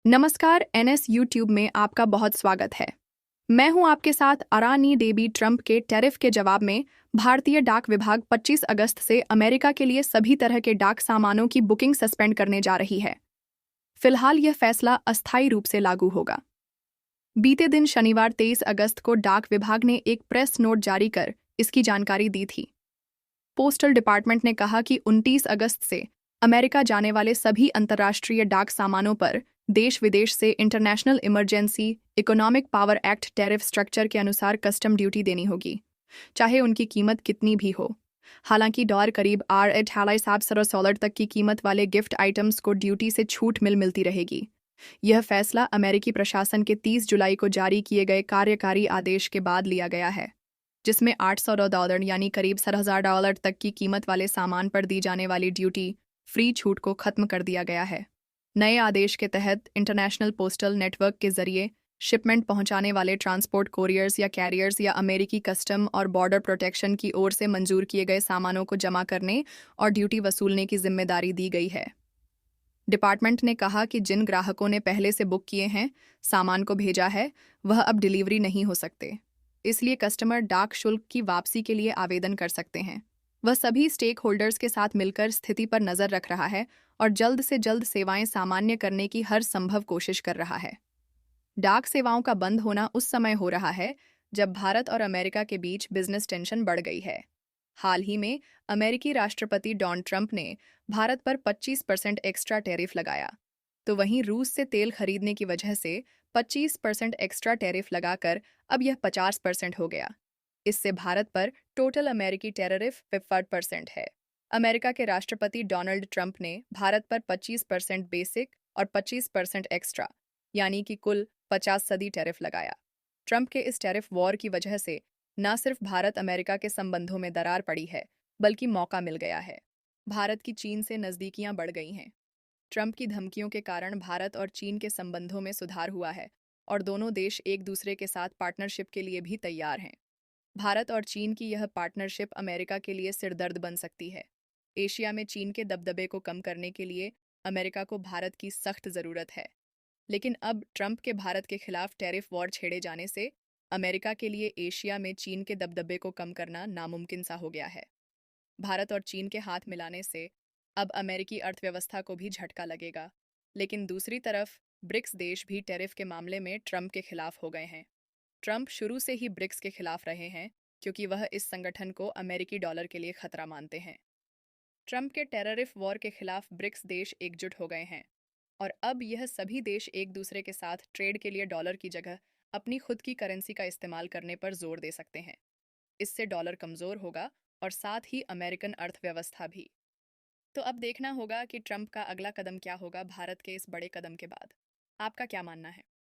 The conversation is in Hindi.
नमस्कार एनएस यूट्यूब में आपका बहुत स्वागत है। मैं हूं आपके साथ अरानी देबी। ट्रंप के टैरिफ के जवाब में भारतीय डाक विभाग 25 अगस्त से अमेरिका के लिए सभी तरह के डाक सामानों की बुकिंग सस्पेंड करने जा रही है। फिलहाल यह फैसला अस्थायी रूप से लागू होगा। बीते दिन शनिवार 23 अगस्त को डाक विभाग ने एक प्रेस नोट जारी कर इसकी जानकारी दी थी। पोस्टल डिपार्टमेंट ने कहा कि 29 अगस्त से अमेरिका जाने वाले सभी अंतर्राष्ट्रीय डाक सामानों पर देश विदेश से international emergency economic power act tariff structure के अनुसार कस्टम ड्यूटी देनी होगी, चाहे उनकी कीमत कितनी भी हो। हालांकि डॉलर करीब $8.7 तक की कीमत वाले गिफ्ट आइटम्स को ड्यूटी से छूट मिलती रहेगी। यह फैसला अमेरिकी प्रशासन के 30 जुलाई को जारी किए गए कार्यकारी आदेश के बाद लिया गया है, जिसमें $800 यानी करीब $7,000 तक की कीमत वाले सामान पर दी जाने वाली ड्यूटी फ्री छूट को खत्म कर दिया गया है। नए आदेश के तहत इंटरनेशनल पोस्टल नेटवर्क के जरिए शिपमेंट पहुंचाने वाले ट्रांसपोर्ट कोरियर्स या कैरियर्स या अमेरिकी कस्टम और बॉर्डर प्रोटेक्शन की ओर से मंजूर किए गए सामानों को जमा करने और ड्यूटी वसूलने की जिम्मेदारी दी गई है। डिपार्टमेंट ने कहा कि जिन ग्राहकों ने पहले से बुक किए हैं, सामान को भेजा है, वह अब डिलीवरी नहीं हो सकते। इसलिए कस्टमर डाक शुल्क की वापसी के लिए आवेदन कर सकते हैं। वह सभी स्टेक होल्डर्स के साथ मिलकर स्थिति पर नजर रख रहा है और जल्द से जल्द सेवाएं सामान्य करने की हर संभव कोशिश कर रहा है। डाक सेवाओं का बंद होना उस समय हो रहा है जब भारत और अमेरिका के बीच बिजनेस टेंशन बढ़ गई है। हाल ही में अमेरिकी राष्ट्रपति डोनाल्ड ट्रंप ने भारत पर 25% एक्स्ट्रा टैरिफ लगाया, तो वहीं रूस से तेल खरीदने की वजह से 25% एक्स्ट्रा टैरिफ लगाकर अब यह 50% हो गया। इससे भारत पर टोटल अमेरिकी टैरिफ 50% है। अमेरिका के राष्ट्रपति डोनाल्ड ट्रंप ने भारत पर 25% बेसिक और 25% एक्स्ट्रा यानी कि कुल 50% टैरिफ लगाया। ट्रंप के इस टैरिफ वॉर की वजह से न सिर्फ भारत अमेरिका के संबंधों में दरार पड़ी है, बल्कि मौका मिल गया है। भारत की चीन से नज़दीकियां बढ़ गई हैं। ट्रंप की धमकियों के कारण भारत और चीन के संबंधों में सुधार हुआ है और दोनों देश एक दूसरे के साथ पार्टनरशिप के लिए भी तैयार हैं। भारत और चीन की यह पार्टनरशिप अमेरिका के लिए सिरदर्द बन सकती है। एशिया में चीन के दबदबे को कम करने के लिए अमेरिका को भारत की सख्त ज़रूरत है। लेकिन अब ट्रंप के भारत के खिलाफ टैरिफ वॉर छेड़े जाने से अमेरिका के लिए एशिया में चीन के दबदबे को कम करना नामुमकिन सा हो गया है। भारत और चीन के हाथ मिलाने से अब अमेरिकी अर्थव्यवस्था को भी झटका लगेगा। लेकिन दूसरी तरफ ब्रिक्स देश भी टैरिफ के मामले में ट्रंप के खिलाफ हो गए हैं। ट्रंप शुरू से ही ब्रिक्स के खिलाफ रहे हैं क्योंकि वह इस संगठन को अमेरिकी डॉलर के लिए खतरा मानते हैं। ट्रंप के टैरिफ वॉर के खिलाफ ब्रिक्स देश एकजुट हो गए हैं और अब यह सभी देश एक दूसरे के साथ ट्रेड के लिए डॉलर की जगह अपनी खुद की करेंसी का इस्तेमाल करने पर जोर दे सकते हैं। इससे डॉलर कमजोर होगा और साथ ही अमेरिकन अर्थव्यवस्था भी। तो अब देखना होगा कि ट्रंप का अगला कदम क्या होगा भारत के इस बड़े कदम के बाद। आपका क्या मानना है?